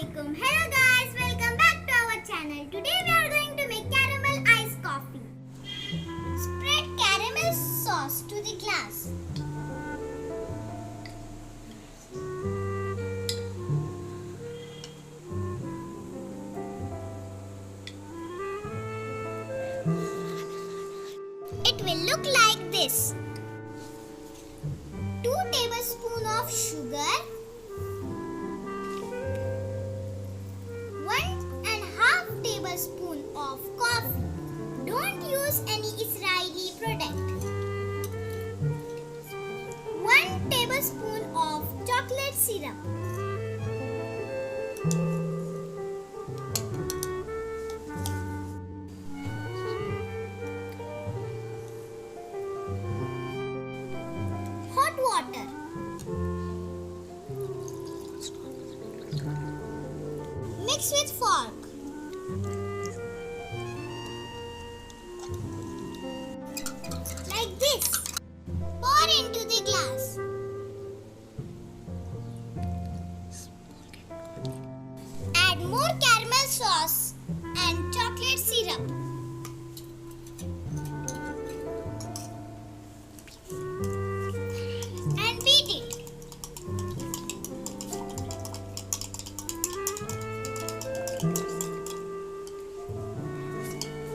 Assalamualaikum. Hello guys, welcome back to our channel. Today we are going to make caramel iced coffee. Spread caramel sauce to the glass. It will look like this. 2 tablespoons of sugar, 1.5 tablespoon of coffee. Don't use any Israeli product. 1 tablespoon of chocolate syrup. Hot water. Mix with fork. Like this. Pour into the glass. Add more caramel sauce and chocolate syrup. And beat it.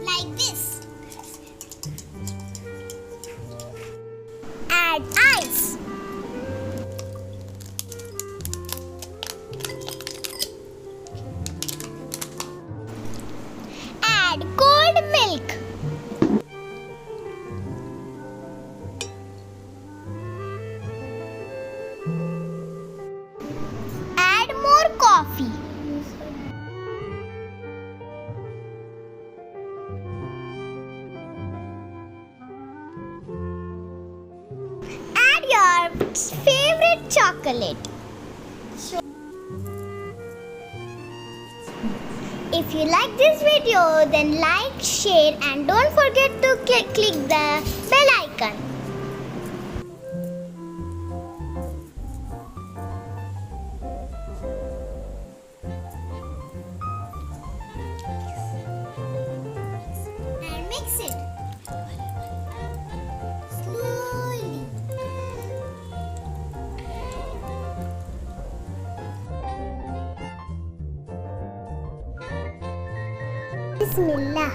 Like this. Add ice. Add cold milk. Add more coffee. Add your favorite chocolate. If you like this video, then like, share and don't forget to click the bell icon. And mix it. Slowly. Bismillah.